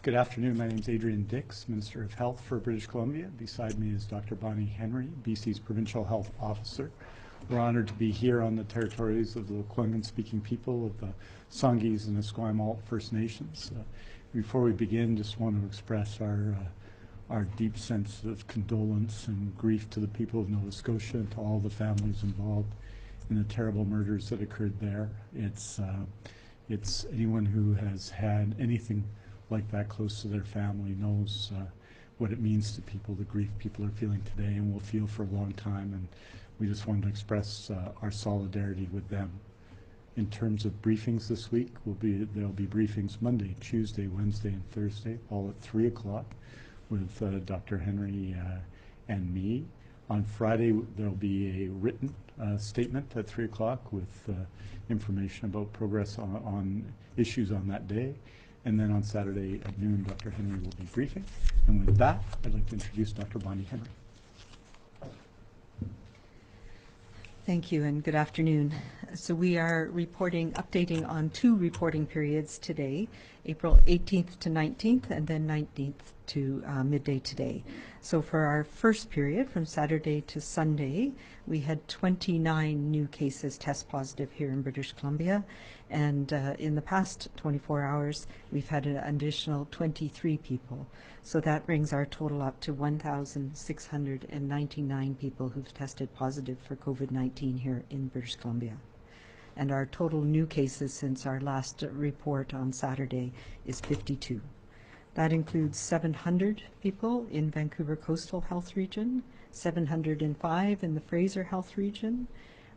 Good afternoon. My name is Adrian Dix, Minister of Health for British Columbia. Beside me is Dr. Bonnie Henry, BC's Provincial Health Officer. We're honored to be here on the territories of the Lekwungen-speaking people of the Songhees and Esquimalt First Nations. Before we begin, just want to express our deep sense of condolence and grief to the people of Nova Scotia and to all the families involved in the terrible murders that occurred there. It's anyone who has had anything like that close to their family knows what it means to people, the grief people are feeling today and will feel for a long time, and we just wanted to express our solidarity with them. In terms of briefings this week, there'll be briefings Monday, Tuesday, Wednesday, and Thursday, all at 3 o'clock with Dr. Henry and me. On Friday, there'll be a written statement at 3 o'clock with information about progress on issues on that day. And then on Saturday at noon, Dr. Henry will be briefing. And with that, I'd like to introduce Dr. Bonnie Henry. Thank you and good afternoon. So we are updating on 2 reporting periods today, April 18th to 19th and then 19th to midday today. So for our first period from Saturday to Sunday, we had 29 new cases test positive here in British Columbia, and in the past 24 hours we've had an additional 23 people. So that brings our total up to 1,699 people who've tested positive for COVID-19 here in British Columbia. And our total new cases since our last report on Saturday is 52. That includes 700 people in Vancouver Coastal Health Region, 705 in the Fraser Health Region,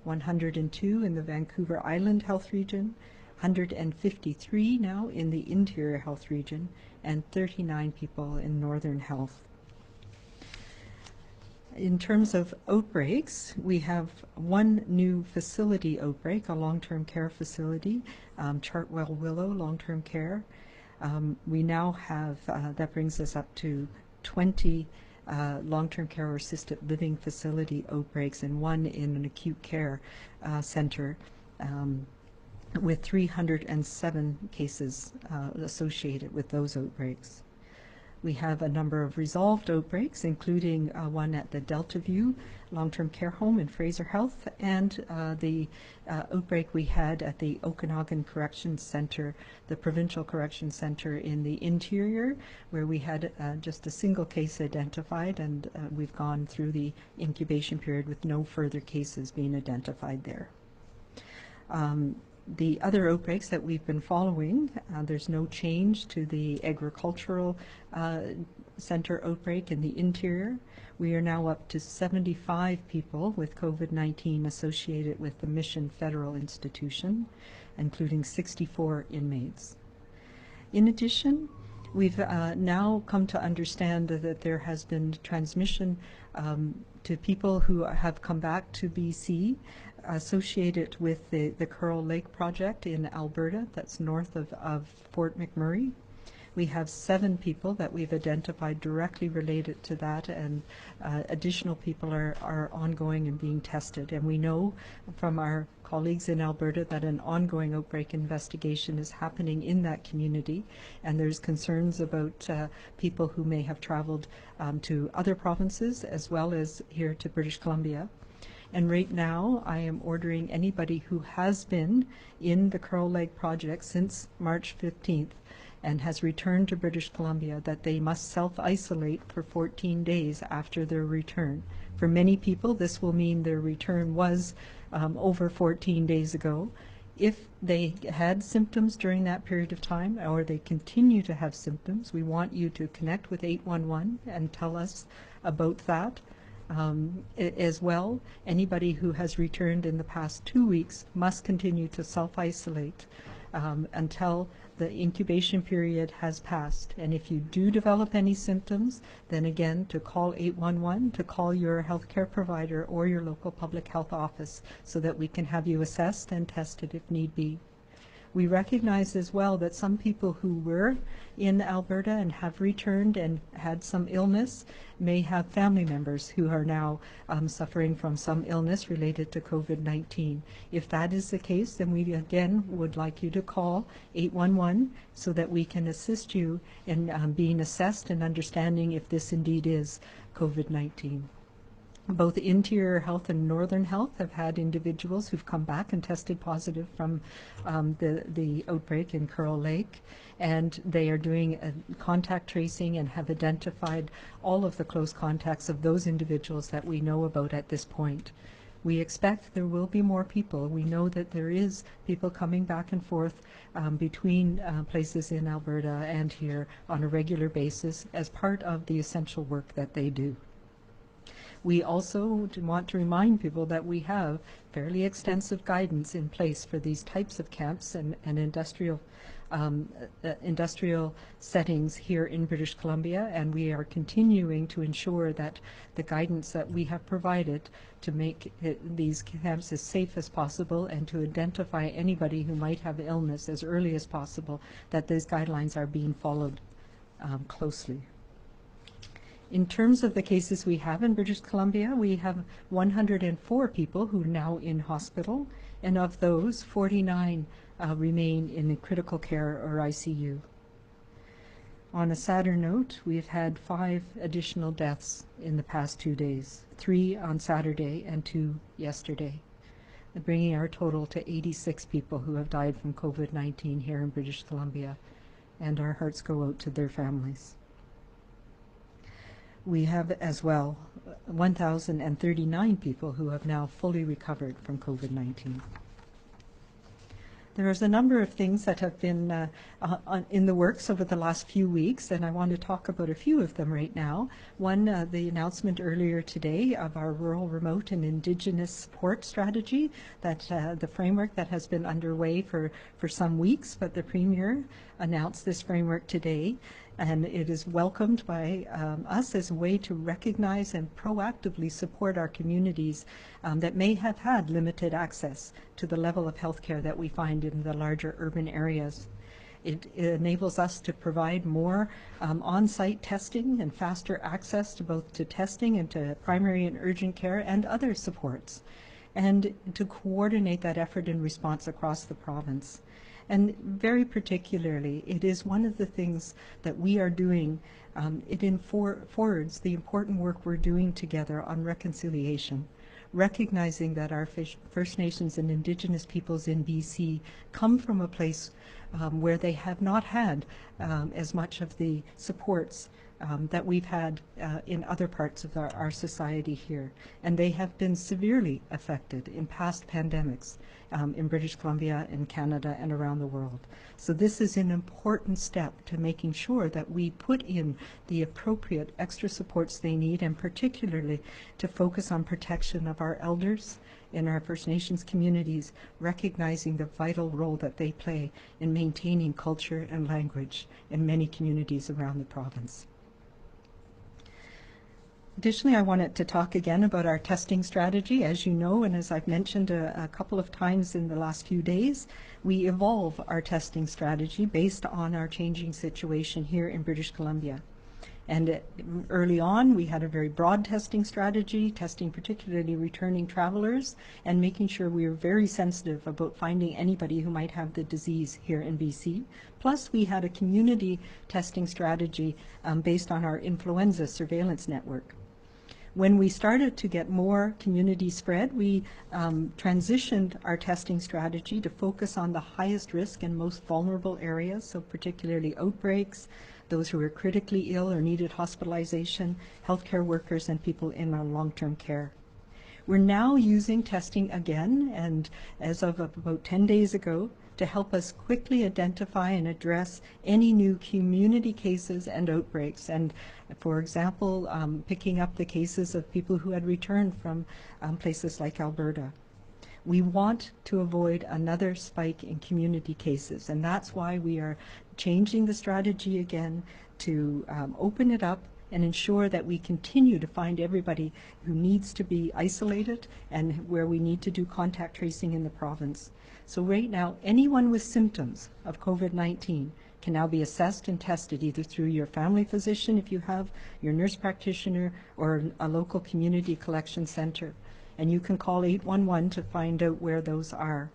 102 in the Vancouver Island Health Region, 153 now in the Interior Health Region, and 39 people in Northern Health. In terms of outbreaks, we have one new facility outbreak, a long-term care facility, Chartwell Willow Long-Term Care. We now have, that brings us up to 20 long-term care or assisted living facility outbreaks and one in an acute care center with 307 cases associated with those outbreaks. We have a number of resolved outbreaks, including one at the Delta View Long-Term Care Home in Fraser Health, and the outbreak we had at the Okanagan Corrections Center, the Provincial Corrections Center in the Interior, where we had just a single case identified, and we've gone through the incubation period with no further cases being identified there. The other outbreaks that we've been following, there's no change to the agricultural center outbreak in the Interior. We are now up to 75 people with COVID-19 associated with the Mission Federal Institution, including 64 inmates. In addition, we've now come to understand that there has been transmission to people who have come back to BC associated with the Curl Lake project in Alberta, that's north of Fort McMurray. We have 7 people that we've identified directly related to that, and additional people are ongoing and being tested. And we know from our colleagues in Alberta that an ongoing outbreak investigation is happening in that community, and there's concerns about people who may have traveled to other provinces as well as here to British Columbia. And right now, I am ordering anybody who has been in the Curl Lake project since March 15th and has returned to British Columbia that they must self-isolate for 14 days after their return. For many people, this will mean their return was over 14 days ago. If they had symptoms during that period of time, or they continue to have symptoms, we want you to connect with 811 and tell us about that. As well, anybody who has returned in the past 2 weeks must continue to self-isolate until the incubation period has passed. And if you do develop any symptoms, then again to call 811, to call your healthcare provider or your local public health office so that we can have you assessed and tested if need be. We recognize as well that some people who were in Alberta and have returned and had some illness may have family members who are now suffering from some illness related to COVID-19. If that is the case, then we again would like you to call 811 so that we can assist you in being assessed and understanding if this indeed is COVID-19. Both Interior Health and Northern Health have had individuals who've come back and tested positive from the outbreak in Coral Lake, and they are doing contact tracing and have identified all of the close contacts of those individuals that we know about at this point. We expect there will be more people. We know that there is people coming back and forth between places in Alberta and here on a regular basis as part of the essential work that they do. We also want to remind people that we have fairly extensive guidance in place for these types of camps and industrial settings here in British Columbia, and we are continuing to ensure that the guidance that we have provided to make these camps as safe as possible and to identify anybody who might have illness as early as possible, that these guidelines are being followed closely. In terms of the cases we have in British Columbia, we have 104 people who are now in hospital, and of those, 49 remain in critical care or ICU. On a sadder note, we've had 5 additional deaths in the past 2 days, 3 on Saturday and 2 yesterday, bringing our total to 86 people who have died from COVID-19 here in British Columbia, and our hearts go out to their families. We have as well 1,039 people who have now fully recovered from COVID-19. There's a number of things that have been in the works over the last few weeks, and I want to talk about a few of them right now. One, the announcement earlier today of our rural, remote, and indigenous support strategy, that the framework that has been underway for some weeks, but the Premier announced this framework today. And it is welcomed by us as a way to recognize and proactively support our communities that may have had limited access to the level of healthcare that we find in the larger urban areas. It enables us to provide more on-site testing and faster access to both to testing and to primary and urgent care and other supports, and to coordinate that effort and response across the province. And very particularly, it is one of the things that we are doing. It forwards the important work we're doing together on reconciliation, recognizing that our First Nations and Indigenous peoples in BC come from a place where they have not had as much of the supports that we've had in other parts of our society here. And they have been severely affected in past pandemics in British Columbia, in Canada, and around the world. So this is an important step to making sure that we put in the appropriate extra supports they need, and particularly to focus on protection of our elders in our First Nations communities, recognizing the vital role that they play in maintaining culture and language in many communities around the province. Additionally, I wanted to talk again about our testing strategy. As you know, and as I've mentioned a couple of times in the last few days, we evolve our testing strategy based on our changing situation here in British Columbia. And early on, we had a very broad testing strategy, testing particularly returning travelers, and making sure we were very sensitive about finding anybody who might have the disease here in BC. Plus, we had a community testing strategy based on our influenza surveillance network. When we started to get more community spread, we transitioned our testing strategy to focus on the highest risk and most vulnerable areas, so particularly outbreaks, those who are critically ill or needed hospitalization, healthcare workers, and people in our long-term care. We're now using testing again, and as of about 10 days ago, to help us quickly identify and address any new community cases and outbreaks. And for example, picking up the cases of people who had returned from places like Alberta. We want to avoid another spike in community cases, and that's why we are changing the strategy again to open it up and ensure that we continue to find everybody who needs to be isolated and where we need to do contact tracing in the province. So right now, anyone with symptoms of COVID-19 can now be assessed and tested either through your family physician, if you have, your nurse practitioner, or a local community collection center. And you can call 811 to find out where those are.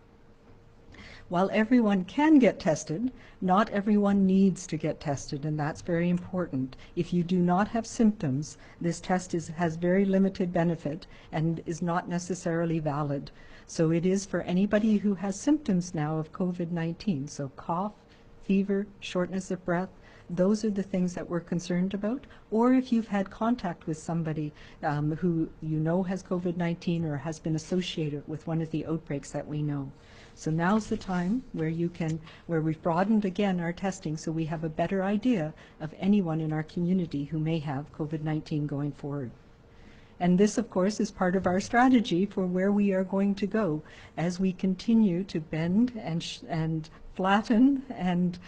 While everyone can get tested, not everyone needs to get tested, and that's very important. If you do not have symptoms, this test has very limited benefit and is not necessarily valid. So it is for anybody who has symptoms now of COVID-19, so cough, fever, shortness of breath, those are the things that we're concerned about. Or if you've had contact with somebody who you know has COVID-19 or has been associated with one of the outbreaks that we know. So now's the time where we've broadened again our testing so we have a better idea of anyone in our community who may have COVID-19 going forward. And this, of course, is part of our strategy for where we are going to go as we continue to bend and flatten and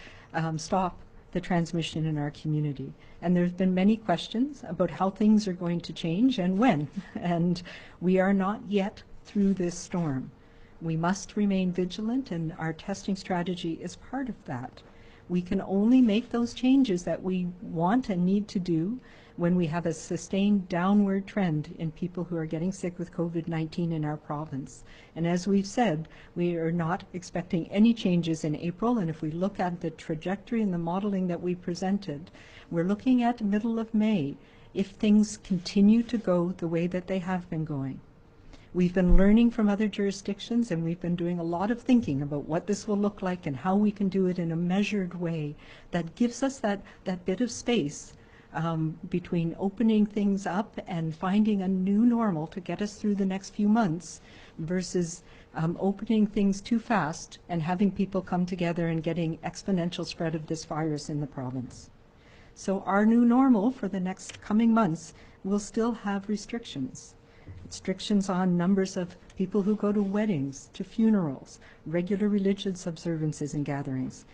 stop the transmission in our community. And there's been many questions about how things are going to change and when. And we are not yet through this storm. We must remain vigilant, and our testing strategy is part of that. We can only make those changes that we want and need to do when we have a sustained downward trend in people who are getting sick with COVID-19 in our province. And as we've said, we are not expecting any changes in April, and if we look at the trajectory and the modeling that we presented, we're looking at the middle of May if things continue to go the way that they have been going. We've been learning from other jurisdictions, and we've been doing a lot of thinking about what this will look like and how we can do it in a measured way that gives us that bit of space between opening things up and finding a new normal to get us through the next few months versus opening things too fast and having people come together and getting exponential spread of this virus in the province. So our new normal for the next coming months will still have restrictions. Restrictions on numbers of people who go to weddings, to funerals, regular religious observances and gatherings,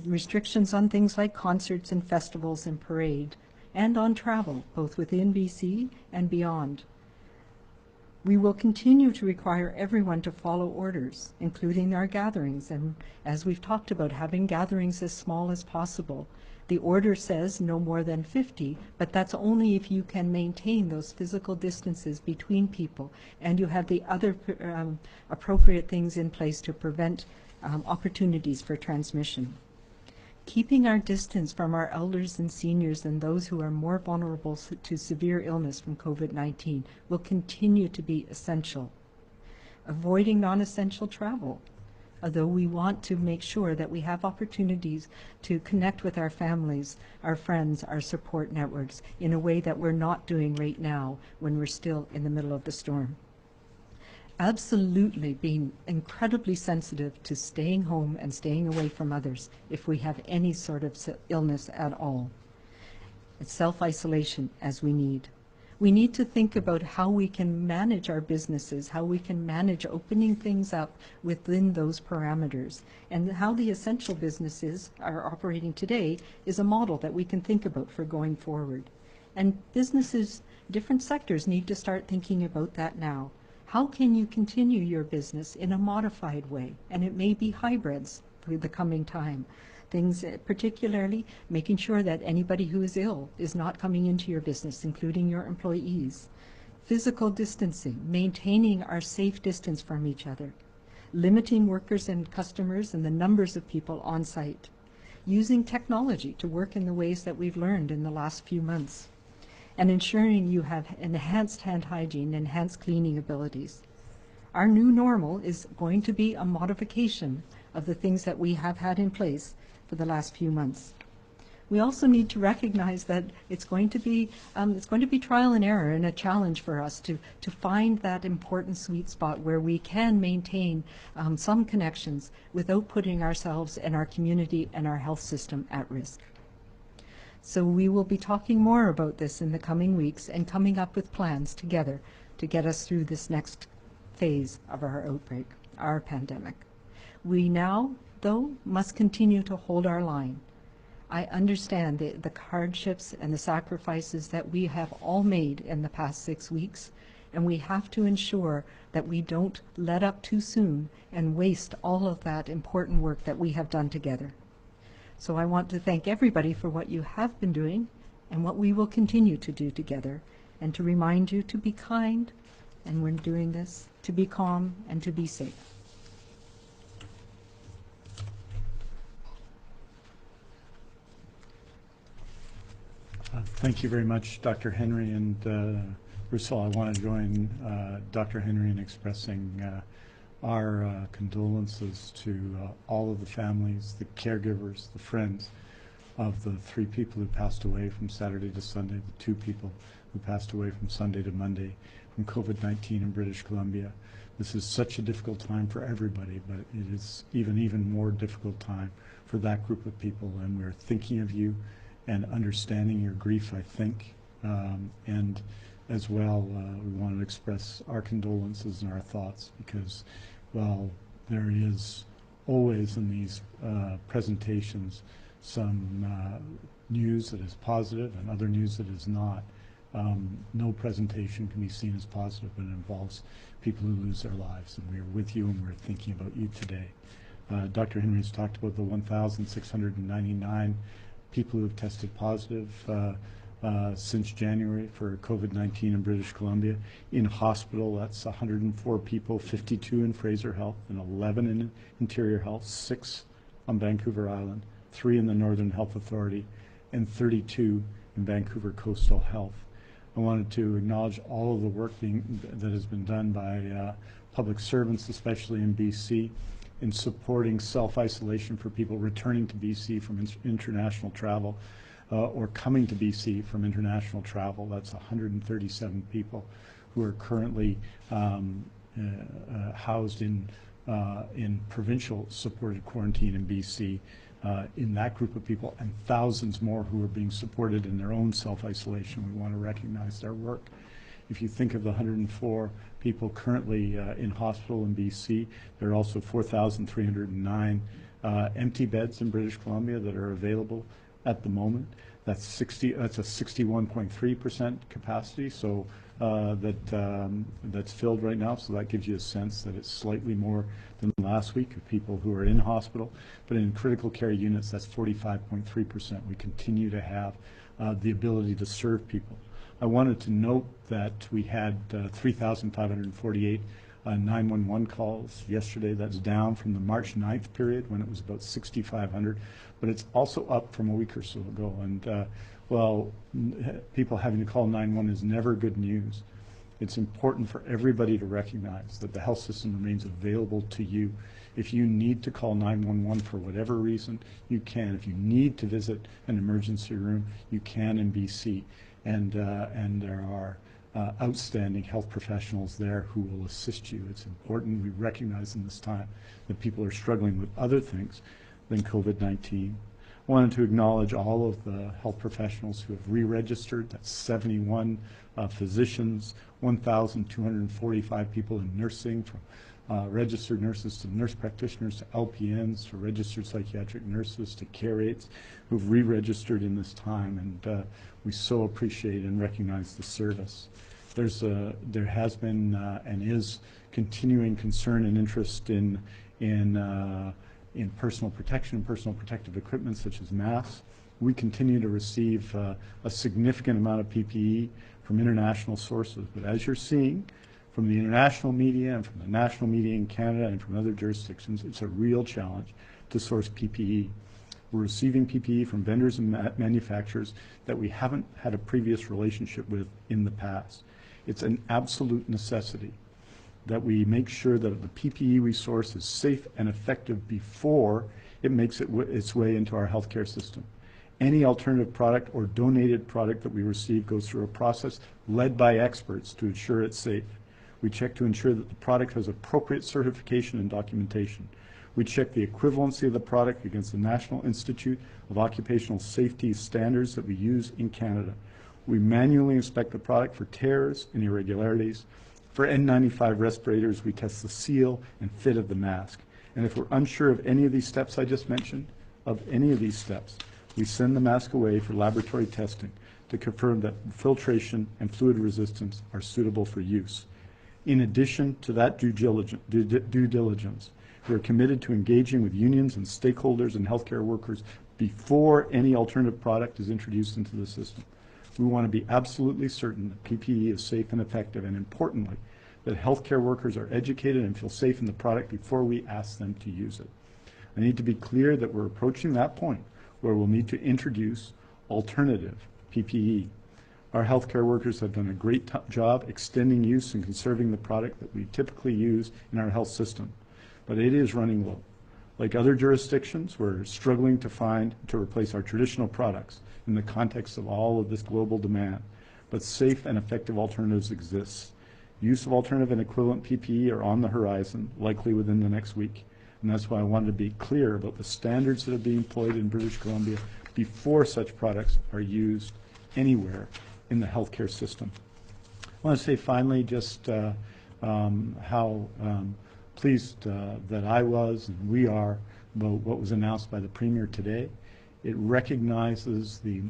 restrictions on things like concerts and festivals and parade, and on travel, both within BC and beyond. We will continue to require everyone to follow orders, including our gatherings, and as we've talked about, having gatherings as small as possible. The order says no more than 50, but that's only if you can maintain those physical distances between people and you have the other appropriate things in place to prevent opportunities for transmission. Keeping our distance from our elders and seniors and those who are more vulnerable to severe illness from COVID-19 will continue to be essential. Avoiding non-essential travel, although we want to make sure that we have opportunities to connect with our families, our friends, our support networks in a way that we're not doing right now when we're still in the middle of the storm. Absolutely being incredibly sensitive to staying home and staying away from others if we have any sort of illness at all. It's self-isolation as we need. We need to think about how we can manage our businesses, how we can manage opening things up within those parameters, and how the essential businesses are operating today is a model that we can think about for going forward. And businesses, different sectors need to start thinking about that now. How can you continue your business in a modified way? And it may be hybrids for the coming time. Things, particularly making sure that anybody who is ill is not coming into your business, including your employees. Physical distancing, maintaining our safe distance from each other. Limiting workers and customers and the numbers of people on site. Using technology to work in the ways that we've learned in the last few months. And ensuring you have enhanced hand hygiene, enhanced cleaning abilities. Our new normal is going to be a modification of the things that we have had in place for the last few months. We also need to recognize that it's going to be trial and error and a challenge for us to find that important sweet spot where we can maintain some connections without putting ourselves and our community and our health system at risk. So we will be talking more about this in the coming weeks and coming up with plans together to get us through this next phase of our outbreak, our pandemic. We now, though, must continue to hold our line. I understand the hardships and the sacrifices that we have all made in the past 6 weeks, And we have to ensure that we don't let up too soon and waste all of that important work that we have done together. So I want to thank everybody for what you have been doing and what we will continue to do together, and to remind you to be kind, and when doing this, to be calm and to be safe. Thank you very much, Dr. Henry. And Russell, I want to join Dr. Henry in expressing our condolences to all of the families, the caregivers, the friends of the 3 people who passed away from Saturday to Sunday, the 2 people who passed away from Sunday to Monday from COVID-19 in British Columbia. This is such a difficult time for everybody, but it is even more difficult time for that group of people, and we're thinking of you and understanding your grief, I think. And as well, we want to express our condolences and our thoughts, because while there is always in these presentations some news that is positive and other news that is not, no presentation can be seen as positive when it involves people who lose their lives. And we're with you, and we're thinking about you today. Dr. Henry has talked about the 1,699 people who have tested positive since January for COVID-19 in British Columbia. In hospital, that's 104 people, 52 in Fraser Health and 11 in Interior Health, 6 on Vancouver Island, 3 in the Northern Health Authority, and 32 in Vancouver Coastal Health. I wanted to acknowledge all of the work that has been done by public servants, especially in BC, in supporting self-isolation for people returning to BC from international travel or coming to BC from international travel. That's 137 people who are currently housed in provincial supported quarantine in BC. In that group of people, and thousands more who are being supported in their own self-isolation. We want to recognize their work. If you think of the 104 people currently in hospital in BC, there are also 4,309 empty beds in British Columbia that are available at the moment. That's a 61.3% capacity, so that's filled right now. So that gives you a sense that it's slightly more than last week of people who are in hospital. But in critical care units, that's 45.3%. We continue to have the ability to serve people. I wanted to note that we had 3,548 911 calls yesterday. That's down from the March 9th period when it was about 6,500, but it's also up from a week or so ago. And well, people having to call 911 is never good news. It's important for everybody to recognize that the health system remains available to you. If you need to call 911 for whatever reason, you can. If you need to visit an emergency room, you can in BC. And there are outstanding health professionals there who will assist you. It's important we recognize in this time that people are struggling with other things than COVID-19. I wanted to acknowledge all of the health professionals who have re-registered. That's 71 physicians, 1,245 people in nursing, from registered nurses to nurse practitioners to LPNs to registered psychiatric nurses to care aides who've re-registered in this time, and we so appreciate and recognize the service. There has been and is continuing concern and interest in personal protection and personal protective equipment such as masks. We continue to receive a significant amount of PPE from international sources, but as you're seeing from the international media and from the national media in Canada and from other jurisdictions, it's a real challenge to source PPE. We're receiving PPE from vendors and manufacturers that we haven't had a previous relationship with in the past. It's an absolute necessity that we make sure that the PPE we source is safe and effective before it makes its way into our healthcare system. Any alternative product or donated product that we receive goes through a process led by experts to ensure it's safe. We check to ensure that the product has appropriate certification and documentation. We check the equivalency of the product against the National Institute of Occupational Safety standards that we use in Canada. We manually inspect the product for tears and irregularities. For N95 respirators, we test the seal and fit of the mask. And if we're unsure of any of these steps I just mentioned, we send the mask away for laboratory testing to confirm that filtration and fluid resistance are suitable for use. In addition to that due diligence, we are committed to engaging with unions and stakeholders and healthcare workers before any alternative product is introduced into the system. We want to be absolutely certain that PPE is safe and effective, and importantly, that healthcare workers are educated and feel safe in the product before we ask them to use it. I need to be clear that we're approaching that point where we'll need to introduce alternative PPE. Our healthcare workers have done a great job extending use and conserving the product that we typically use in our health system, but it is running low. Like other jurisdictions, we're struggling to replace our traditional products in the context of all of this global demand, but safe and effective alternatives exist. Use of alternative and equivalent PPE are on the horizon, likely within the next week, and that's why I wanted to be clear about the standards that are being employed in British Columbia before such products are used anywhere in the healthcare system. I want to say finally just how pleased that I was and we are about what was announced by the Premier today. It recognizes the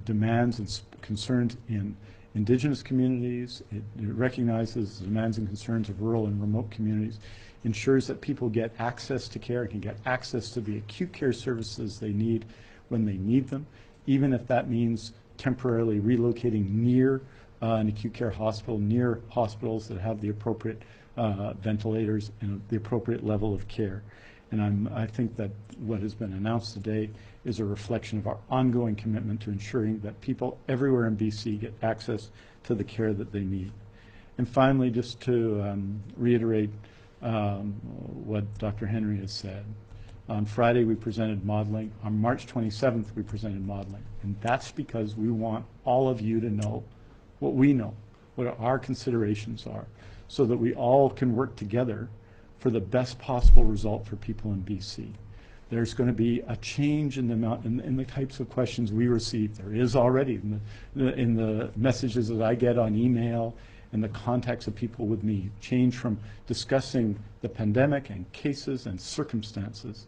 demands and concerns in indigenous communities. It recognizes the demands and concerns of rural and remote communities, ensures that people get access to care, can get access to the acute care services they need when they need them, even if that means temporarily relocating near an acute care hospital, near hospitals that have the appropriate ventilators and the appropriate level of care. And I think that what has been announced today is a reflection of our ongoing commitment to ensuring that people everywhere in BC get access to the care that they need. And finally, just to reiterate what Dr. Henry has said, on Friday we presented modeling. On March 27th we presented modeling. And that's because we want all of you to know what we know, what our considerations are, so that we all can work together for the best possible result for people in BC. There's going to be a change in the amount, in the types of questions we receive. There is already in the messages that I get on email and the contacts of people with me, change from discussing the pandemic and cases and circumstances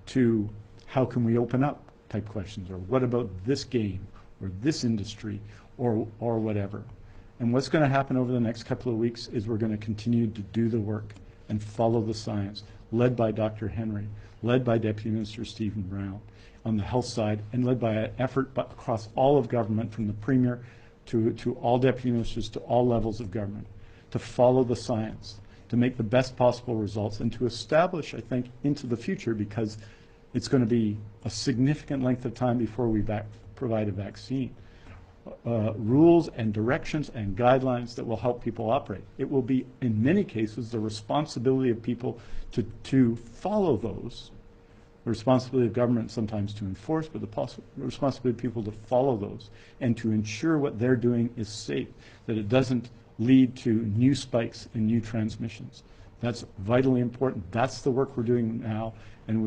to how can we open up type questions, or what about this game or this industry or whatever. And what's going to happen over the next couple of weeks is we're going to continue to do the work and follow the science, led by Dr. Henry, led by Deputy Minister Stephen Brown on the health side, and led by an effort across all of government, from the Premier to all Deputy Ministers to all levels of government, to follow the science, to make the best possible results, and to establish, I think, into the future, because it's going to be a significant length of time before we provide a vaccine, rules and directions and guidelines that will help people operate. It will be, in many cases, the responsibility of people to follow those, the responsibility of government sometimes to enforce, but the responsibility of people to follow those and to ensure what they're doing is safe, that it doesn't lead to new spikes and new transmissions. That's vitally important. That's the work we're doing now, and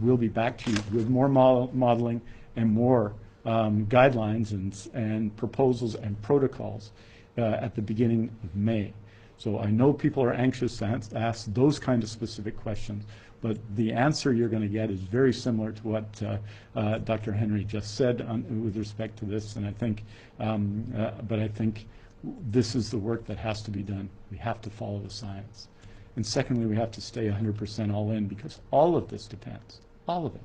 we'll be back to you with more modeling and more guidelines and proposals and protocols at the beginning of May. So I know people are anxious to ask those kind of specific questions, but the answer you're going to get is very similar to what Dr. Henry just said with respect to this, and I think, but I think this is the work that has to be done. We have to follow the science. And secondly, we have to stay 100% all in, because all of this depends, all of it,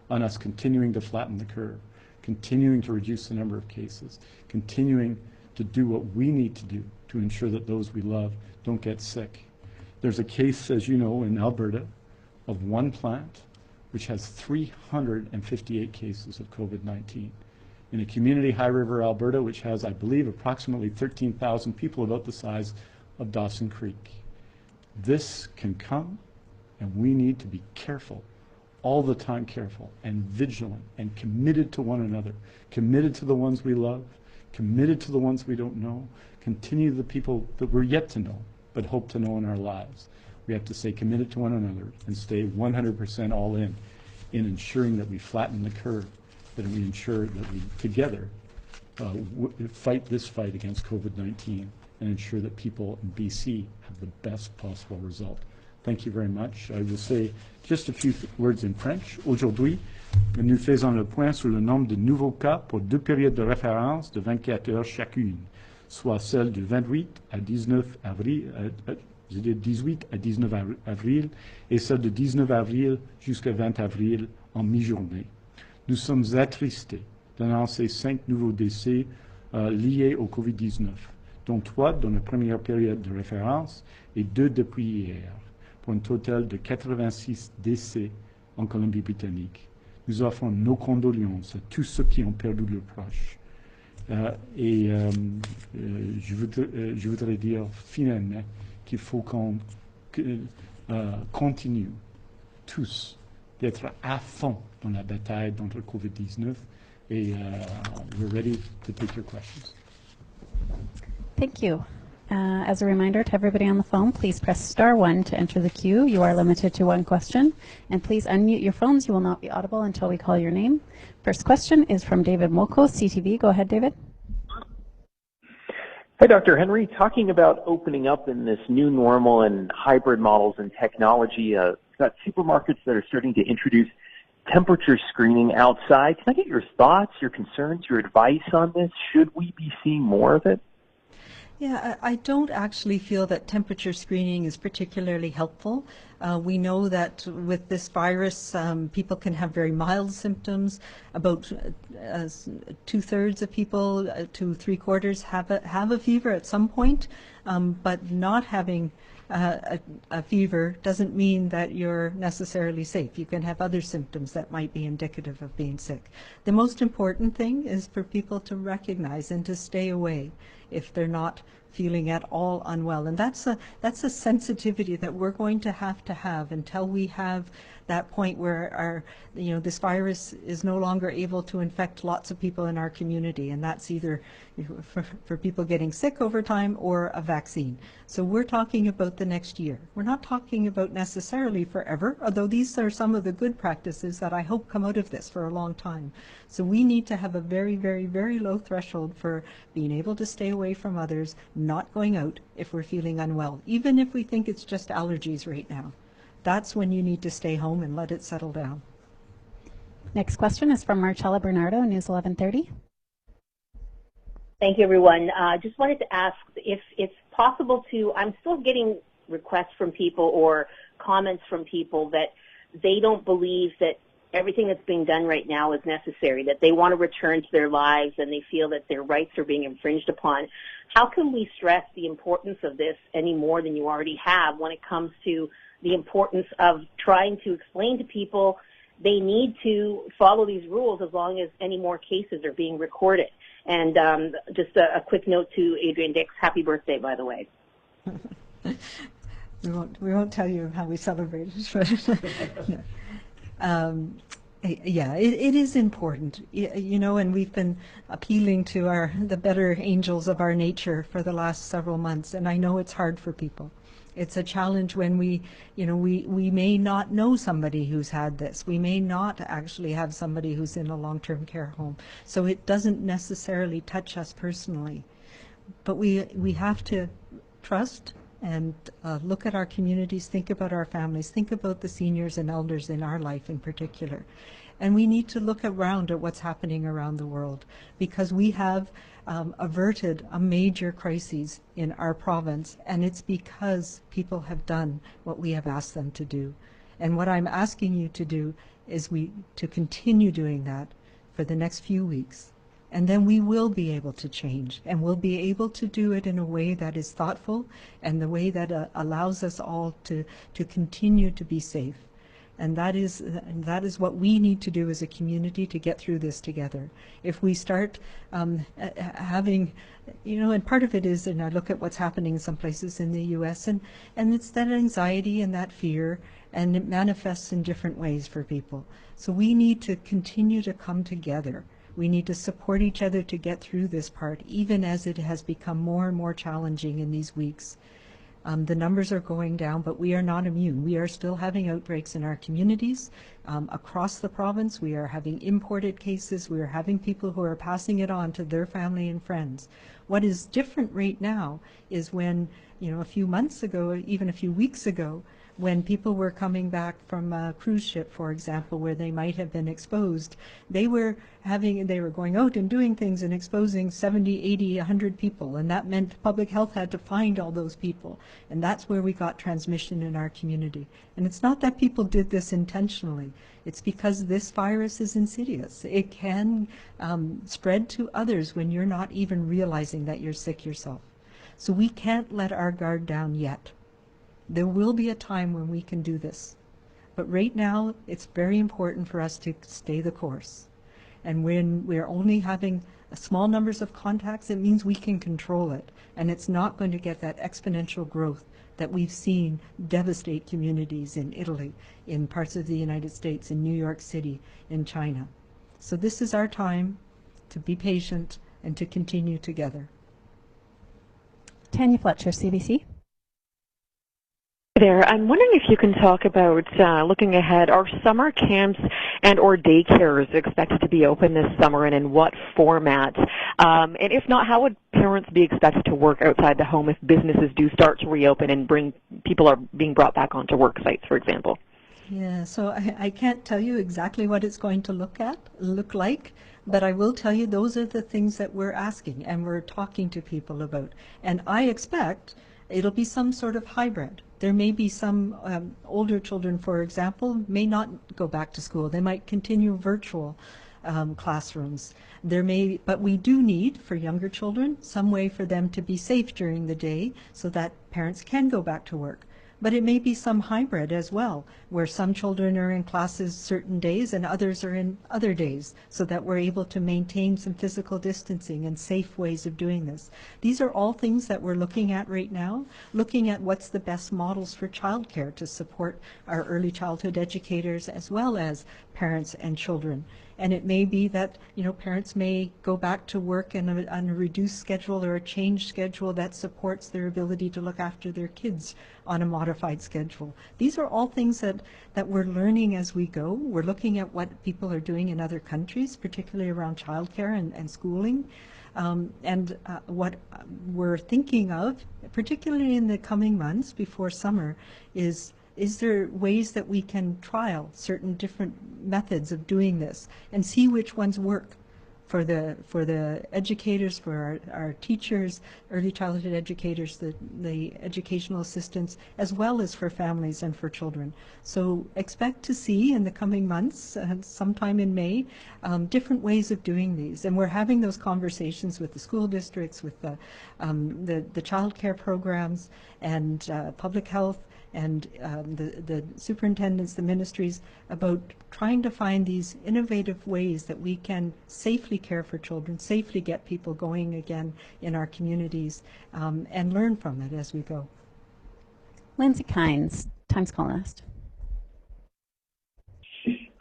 on us continuing to flatten the curve, continuing to reduce the number of cases, continuing to do what we need to do to ensure that those we love don't get sick. There's a case, as you know, in Alberta of one plant which has 358 cases of COVID-19. In a community, High River, Alberta, which has, I believe, approximately 13,000 people, about the size of Dawson Creek. This can come, and we need to be careful, all the time careful and vigilant and committed to one another, committed to the ones we love, committed to the ones we don't know, continue the people that we're yet to know but hope to know in our lives. We have to stay committed to one another and stay 100% all in ensuring that we flatten the curve, that we ensure that we together fight this fight against COVID-19 and ensure that people in BC have the best possible result. Thank you very much. I will say just a few words in French. Aujourd'hui, nous faisons le point sur le nombre de nouveaux cas pour deux périodes de référence de 24 heures chacune. soit celle du 28 à 19 avril, 18 à 19 avril et celle de 19 avril jusqu'à 20 avril en mi-journée. Nous sommes attristés d'annoncer 5 nouveaux décès liés au COVID-19, dont 3 dans la première période de référence et 2 depuis hier, pour un total de 86 décès en Colombie-Britannique. Nous offrons nos condoléances à tous ceux qui ont perdu leurs proches. Je voudrais dire finalement qu'il faut qu'on continue tous d'être à fond dans la bataille contre le COVID-19 et we're ready to take your questions. Thank you. As a reminder to everybody on the phone, please press *1 to enter the queue. You are limited to 1 question. And please unmute your phones. You will not be audible until we call your name. First question is from David Moko, CTV. Go ahead, David. Hi, Dr. Henry. Talking about opening up in this new normal and hybrid models and technology, we've got supermarkets that are starting to introduce temperature screening outside. Can I get your thoughts, your concerns, your advice on this? Should we be seeing more of it? Yeah, I don't actually feel that temperature screening is particularly helpful. We know that with this virus, people can have very mild symptoms. About 2/3 of people to 3/4 have a fever at some point, but not having a fever doesn't mean that you're necessarily safe. You can have other symptoms that might be indicative of being sick. The most important thing is for people to recognize and to stay away if they're not feeling at all unwell. And that's a sensitivity that we're going to have until we have that point where this virus is no longer able to infect lots of people in our community, and that's either for people getting sick over time or a vaccine. So we're talking about the next year. We're not talking about necessarily forever, although these are some of the good practices that I hope come out of this for a long time. So we need to have a very, very, very low threshold for being able to stay away from others, not going out if we're feeling unwell, even if we think it's just allergies right now. That's when you need to stay home and let it settle down. Next question is from Marcella Bernardo, News 1130. Thank you, everyone. Just wanted to ask if it's possible to, I'm still getting requests from people or comments from people that they don't believe that everything that's being done right now is necessary, that they want to return to their lives and they feel that their rights are being infringed upon. How can we stress the importance of this any more than you already have when it comes to the importance of trying to explain to people they need to follow these rules as long as any more cases are being recorded? And just a quick note to Adrian Dix, happy birthday, by the way. We won't tell you how we celebrated. Yeah, it is important, and we've been appealing to the better angels of our nature for the last several months, and I know it's hard for people. It's a challenge when we may not know somebody who's had this. We may not actually have somebody who's in a long-term care home. So it doesn't necessarily touch us personally. But we have to trust and look at our communities, think about our families, think about the seniors and elders in our life in particular. And we need to look around at what's happening around the world, because we have averted a major crisis in our province, and it's because people have done what we have asked them to do. And what I'm asking you to do is to continue doing that for the next few weeks. And then we will be able to change, and we'll be able to do it in a way that is thoughtful and the way that allows us all to continue to be safe. And that is what we need to do as a community to get through this together. If we start having, and part of it is, and I look at what's happening in some places in the U.S., and it's that anxiety and that fear, and it manifests in different ways for people. So we need to continue to come together. We need to support each other to get through this part, even as it has become more and more challenging in these weeks. The numbers are going down, but we are not immune. We are still having outbreaks in our communities across the province. We are having imported cases. We are having people who are passing it on to their family and friends. What is different right now is when, a few months ago, even a few weeks ago, when people were coming back from a cruise ship, for example, where they might have been exposed, they were going out and doing things and exposing 70, 80, 100 people, and that meant public health had to find all those people, and that's where we got transmission in our community. And it's not that people did this intentionally. It's because this virus is insidious. It can spread to others when you're not even realizing that you're sick yourself. So we can't let our guard down yet. There will be a time when we can do this. But right now, it's very important for us to stay the course. And when we're only having small numbers of contacts, it means we can control it. And it's not going to get that exponential growth that we've seen devastate communities in Italy, in parts of the United States, in New York City, in China. So this is our time to be patient and to continue together. Tanya Fletcher, CBC. There, I'm wondering if you can talk about looking ahead. Are summer camps and or daycares expected to be open this summer, and in what format? And if not, how would parents be expected to work outside the home if businesses do start to reopen and people are being brought back onto work sites, for example? Yeah, so I can't tell you exactly what it's going to look like, but I will tell you those are the things that we're asking and we're talking to people about. And I expect it'll be some sort of hybrid. There may be some older children, for example, may not go back to school. They might continue virtual classrooms. But we do need, for younger children, some way for them to be safe during the day so that parents can go back to work. But it may be some hybrid as well, where some children are in classes certain days and others are in other days, so that we're able to maintain some physical distancing and safe ways of doing this. These are all things that we're looking at right now, looking at what's the best models for childcare to support our early childhood educators as well as parents and children. And it may be that, parents may go back to work on a reduced schedule or a changed schedule that supports their ability to look after their kids on a modified schedule. These are all things that we're learning as we go. We're looking at what people are doing in other countries, particularly around childcare and schooling. What we're thinking of, particularly in the coming months before summer, is there ways that we can trial certain different methods of doing this and see which ones work for the educators, for our teachers, early childhood educators, the educational assistants, as well as for families and for children. So expect to see in the coming months, sometime in May, different ways of doing these. And we're having those conversations with the school districts, with the child care programs and public health, and the superintendents, the ministries, about trying to find these innovative ways that we can safely care for children, safely get people going again in our communities, and learn from it as we go. Lindsay Kynes, Times Colonist.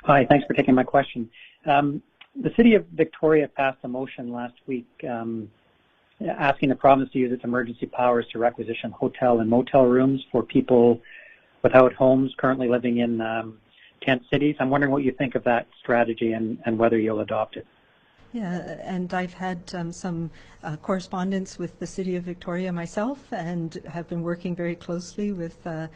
Hi, thanks for taking my question. The City of Victoria passed a motion last week asking the province to use its emergency powers to requisition hotel and motel rooms for people without homes currently living in tent cities. I'm wondering what you think of that strategy and whether you'll adopt it. Yeah, and I've had some correspondence with the City of Victoria myself, and have been working very closely with the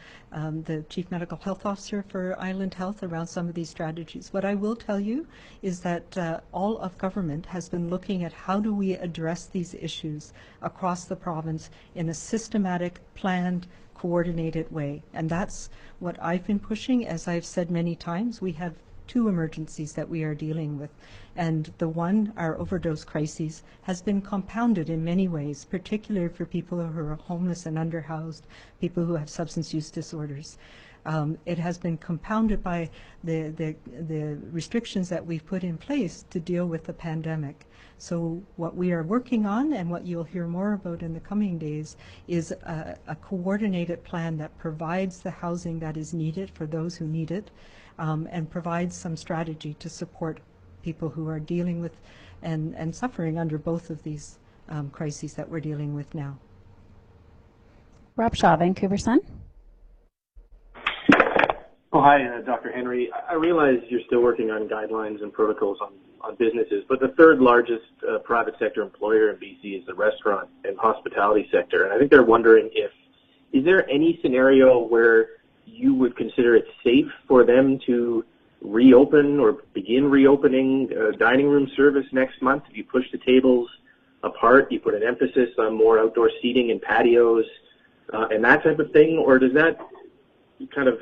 Chief Medical Health Officer for Island Health around some of these strategies. What I will tell you is that all of government has been looking at how do we address these issues across the province in a systematic, planned, coordinated way. And that's what I've been pushing. As I've said many times, we have two emergencies that we are dealing with. And the one, our overdose crises, has been compounded in many ways, particularly for people who are homeless and underhoused, people who have substance use disorders. It has been compounded by the restrictions that we've put in place to deal with the pandemic. So what we are working on, and what you'll hear more about in the coming days, is a coordinated plan that provides the housing that is needed for those who need it, and provides some strategy to support people who are dealing with and suffering under both of these crises that we're dealing with now. Rob Shaw, Vancouver Sun. Oh, hi, Dr. Henry. I realize you're still working on guidelines and protocols on businesses, but the third largest private sector employer in BC is the restaurant and hospitality sector. And I think they're wondering is there any scenario where you would consider it safe for them to reopen or begin reopening dining room service next month? If you push the tables apart, you put an emphasis on more outdoor seating and patios and that type of thing, or does that kind of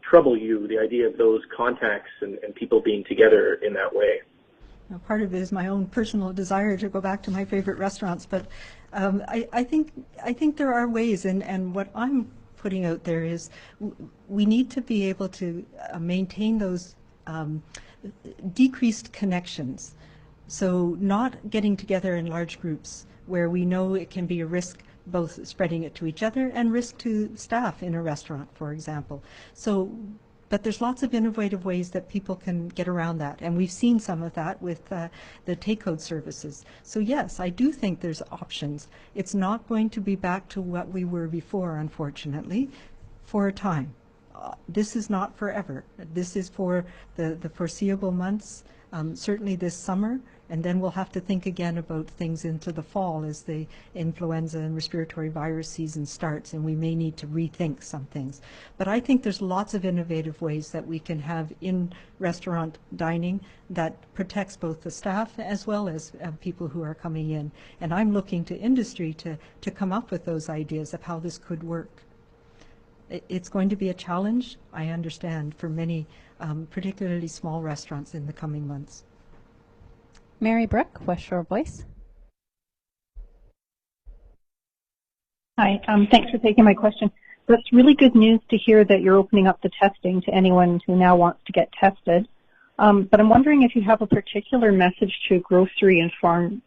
trouble you, the idea of those contacts and people being together in that way? Now, part of it is my own personal desire to go back to my favorite restaurants, but I think there are ways, and what I'm putting out there is we need to be able to maintain those decreased connections. So not getting together in large groups where we know it can be a risk, both spreading it to each other and risk to staff in a restaurant, for example. So, but there's lots of innovative ways that people can get around that, and we've seen some of that with the takeout services. So yes, I do think there's options. It's not going to be back to what we were before, unfortunately, for a time. This is not forever. This is for the foreseeable months, certainly this summer, and then we'll have to think again about things into the fall as the influenza and respiratory virus season starts, and we may need to rethink some things. But I think there's lots of innovative ways that we can have in restaurant dining that protects both the staff as well as people who are coming in. And I'm looking to industry to come up with those ideas of how this could work. It's going to be a challenge, I understand, for many, particularly small restaurants in the coming months. Mary Brooke, West Shore Voice. Hi, thanks for taking my question. That's really good news to hear that you're opening up the testing to anyone who now wants to get tested. But I'm wondering if you have a particular message to grocery and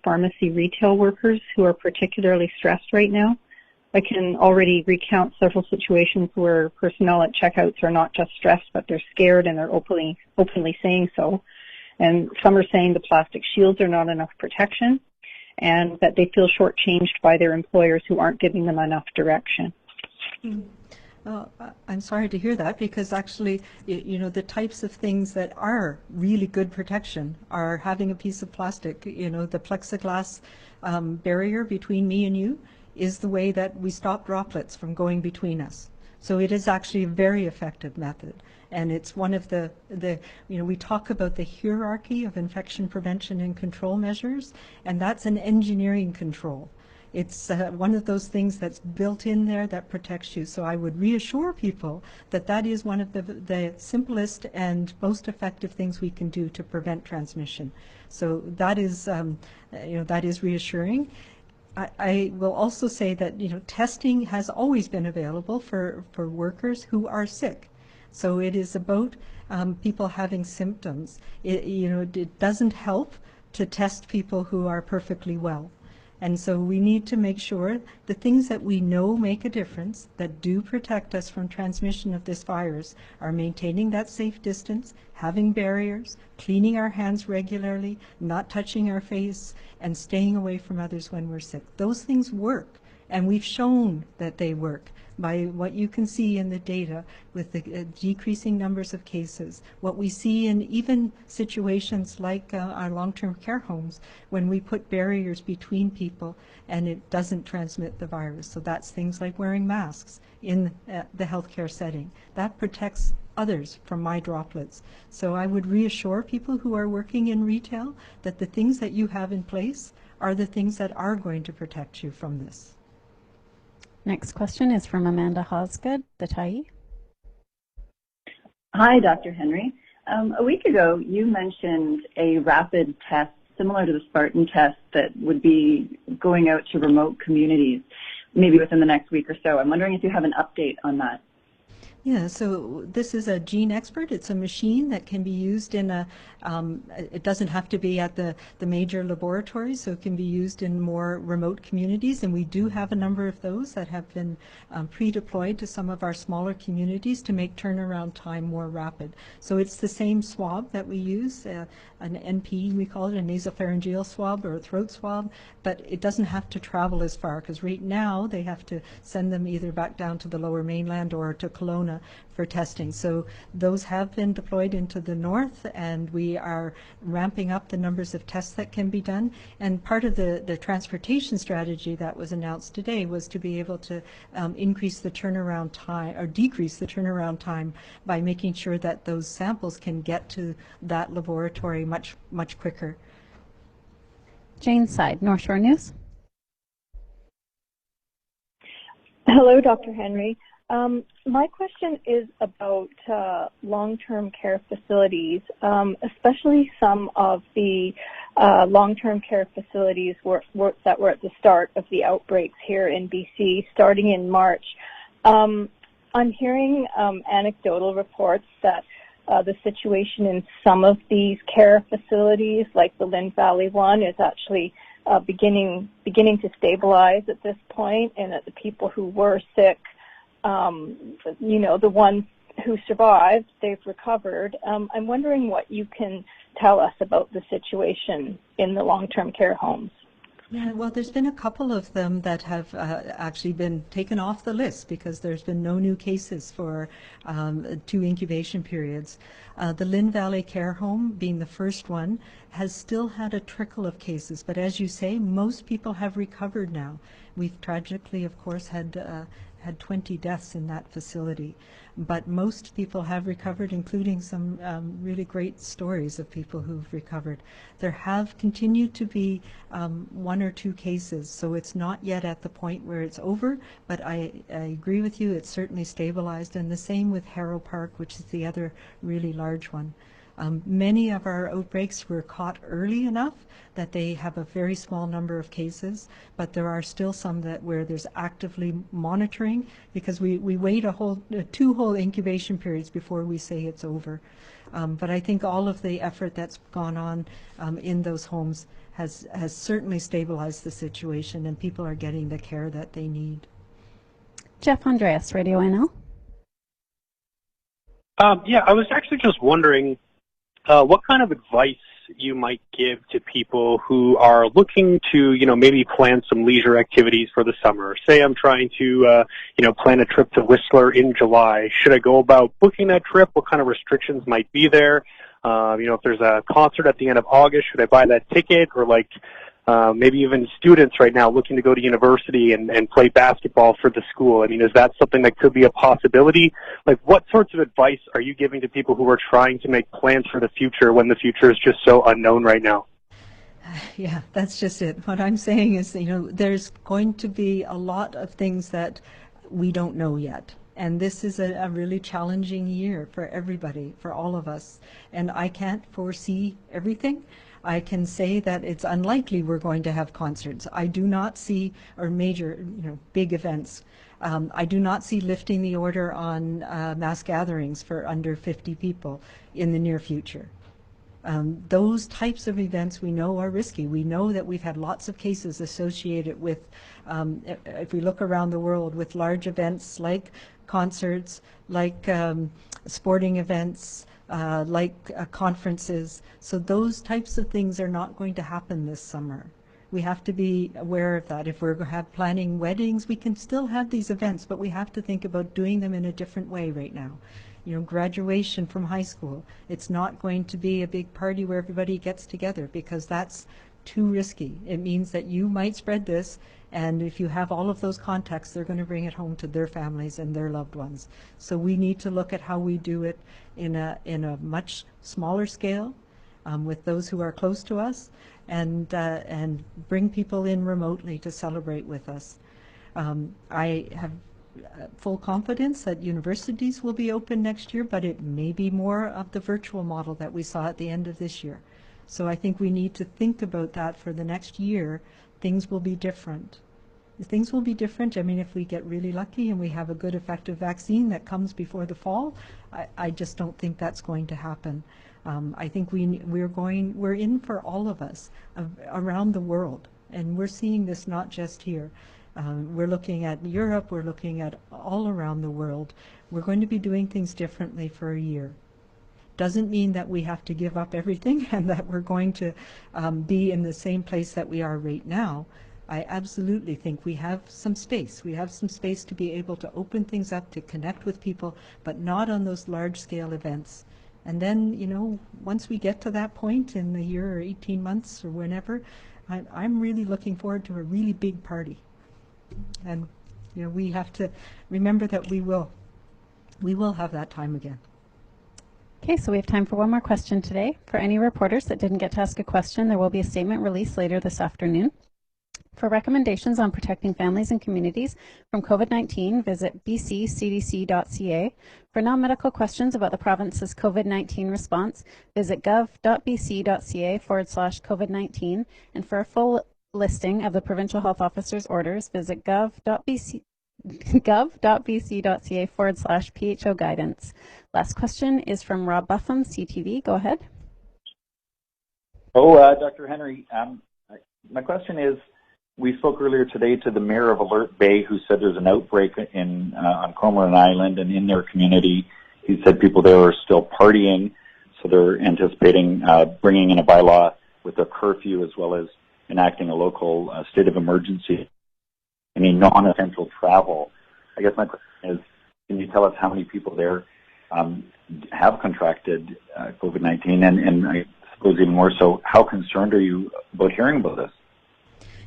pharmacy retail workers who are particularly stressed right now. I can already recount several situations where personnel at checkouts are not just stressed, but they're scared and they're openly saying so. And some are saying the plastic shields are not enough protection and that they feel shortchanged by their employers who aren't giving them enough direction. I'm sorry to hear that, because actually, you know, the types of things that are really good protection are having a piece of plastic. You know, the plexiglass barrier between me and you is the way that we stop droplets from going between us. So it is actually a very effective method. And it's one of the you know, we talk about the hierarchy of infection prevention and control measures, and that's an engineering control. It's one of those things that's built in there that protects you. So I would reassure people that that is one of the simplest and most effective things we can do to prevent transmission. So that is, you know, that is reassuring. I will also say that, you know, testing has always been available for workers who are sick. So it is about people having symptoms. You know, it doesn't help to test people who are perfectly well. And so we need to make sure the things that we know make a difference, that do protect us from transmission of this virus, are maintaining that safe distance, having barriers, cleaning our hands regularly, not touching our face, and staying away from others when we're sick. Those things work, and we've shown that they work by what you can see in the data with the decreasing numbers of cases. What we see in even situations like our long-term care homes, when we put barriers between people and it doesn't transmit the virus. So that's things like wearing masks in the healthcare setting. That protects others from my droplets. So I would reassure people who are working in retail that the things that you have in place are the things that are going to protect you from this. Next question is from Amanda Hosgood, the Tyee. Hi, Dr. Henry. A week ago, you mentioned a rapid test similar to the Spartan test that would be going out to remote communities, maybe within the next week or so. I'm wondering if you have an update on that. Yeah, so this is a Gene Expert. It's a machine that can be used in a, it doesn't have to be at the major laboratories, so it can be used in more remote communities, and we do have a number of those that have been pre-deployed to some of our smaller communities to make turnaround time more rapid. So it's the same swab that we use, an NP, we call it, a nasopharyngeal swab or a throat swab, but it doesn't have to travel as far, because right now they have to send them either back down to the Lower Mainland or to Kelowna for testing. So those have been deployed into the north, and we are ramping up the numbers of tests that can be done. And part of the transportation strategy that was announced today was to be able to increase the turnaround time or decrease the turnaround time by making sure that those samples can get to that laboratory much quicker. Jane Side, North Shore News. Hello, Dr. Henry. My question is about long-term care facilities, especially some of the long-term care facilities that were at the start of the outbreaks here in BC, starting in March. I'm hearing anecdotal reports that the situation in some of these care facilities, like the Lynn Valley one, is actually beginning to stabilize at this point, and that the people who were sick, the ones who survived, they've recovered. I'm wondering what you can tell us about the situation in the long-term care homes. Yeah, well, there's been a couple of them that have actually been taken off the list because there's been no new cases for 2 incubation periods. The Lynn Valley Care Home, being the first one, has still had a trickle of cases, but as you say, most people have recovered now. We've tragically, of course, had 20 deaths in that facility, but most people have recovered, including some really great stories of people who've recovered. There have continued to be 1 or 2 cases, so it's not yet at the point where it's over, but I agree with you, it's certainly stabilized, and the same with Harrow Park, which is the other really large one. Many of our outbreaks were caught early enough that they have a very small number of cases, but there are still some where there's actively monitoring, because we wait 2 whole incubation periods before we say it's over. But I think all of the effort that's gone on in those homes has certainly stabilized the situation, and people are getting the care that they need. Jeff Andreas, Radio NL. Yeah, I was actually just wondering what kind of advice you might give to people who are looking to, maybe plan some leisure activities for the summer. Say I'm trying to, plan a trip to Whistler in July. Should I go about booking that trip? What kind of restrictions might be there? If there's a concert at the end of August, should I buy that ticket? Or maybe even students right now looking to go to university and play basketball for the school. I mean, is that something that could be a possibility? What sorts of advice are you giving to people who are trying to make plans for the future when the future is just so unknown right now? Yeah, that's just it. What I'm saying is, there's going to be a lot of things that we don't know yet. And this is a really challenging year for everybody, for all of us. And I can't foresee everything. I can say that it's unlikely we're going to have concerts. I do not see, or major, big events. I do not see lifting the order on mass gatherings for under 50 people in the near future. Those types of events we know are risky. We know that we've had lots of cases associated with, if we look around the world, with large events like concerts, like sporting events, conferences. So those types of things are not going to happen this summer. We have to be aware of that. If we're planning weddings, we can still have these events, but we have to think about doing them in a different way right now. Graduation from high school, it's not going to be a big party where everybody gets together, because that's too risky. It means that you might spread this, and if you have all of those contacts, they're going to bring it home to their families and their loved ones. So we need to look at how we do it in a much smaller scale, with those who are close to us, and bring people in remotely to celebrate with us. I have full confidence that universities will be open next year, but it may be more of the virtual model that we saw at the end of this year. So I think we need to think about that for the next year. Things will be different. Things will be different. I mean, if we get really lucky and we have a good effective vaccine that comes before the fall, I just don't think that's going to happen. I think we're in for all of us around the world, and we're seeing this not just here. We're looking at Europe, we're looking at all around the world. We're going to be doing things differently for a year. Doesn't mean that we have to give up everything and that we're going to be in the same place that we are right now, I absolutely think we have some space. We have some space to be able to open things up, to connect with people, but not on those large-scale events. And then, you know, once we get to that point in the year or 18 months or whenever, I'm really looking forward to a really big party. And, you know, we have to remember that we will have that time again. Okay, so we have time for one more question today. For any reporters that didn't get to ask a question, there will be a statement released later this afternoon. For recommendations on protecting families and communities from COVID-19, visit bccdc.ca. For non-medical questions about the province's COVID-19 response, visit gov.bc.ca/COVID-19. And for a full listing of the provincial health officer's orders, visit gov.bc.ca/PHO guidance. Last question is from Rob Buffum, CTV. Go ahead. Dr. Henry, my question is, we spoke earlier today to the mayor of Alert Bay, who said there's an outbreak on Cormorant Island, and in their community, he said people there are still partying, so they're anticipating bringing in a bylaw with a curfew as well as enacting a local state of emergency. Any non-essential travel. I guess my question is, can you tell us how many people there have contracted COVID-19, and I suppose even more so, how concerned are you about hearing about this?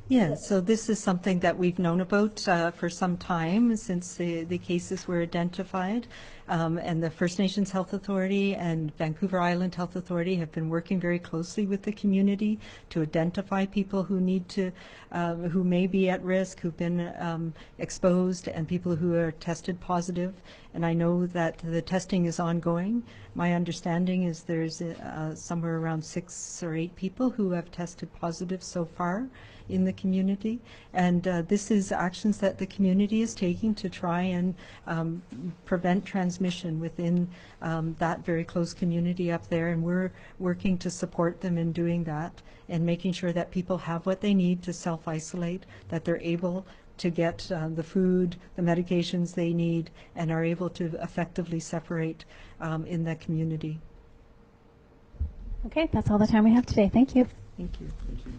Yeah, so this is something that we've known about for some time since the cases were identified. And the First Nations Health Authority and Vancouver Island Health Authority have been working very closely with the community to identify people who need to, who may be at risk, who've been exposed, and people who are tested positive. And I know that the testing is ongoing. My understanding is there's somewhere around 6 or 8 people who have tested positive so far in the community, and this is actions that the community is taking to try and prevent transmission within that very close community up there, and we're working to support them in doing that and making sure that people have what they need to self-isolate, that they're able to get the food, the medications they need, and are able to effectively separate in that community. Okay, that's all the time we have today. Thank you. Thank you. Thank you.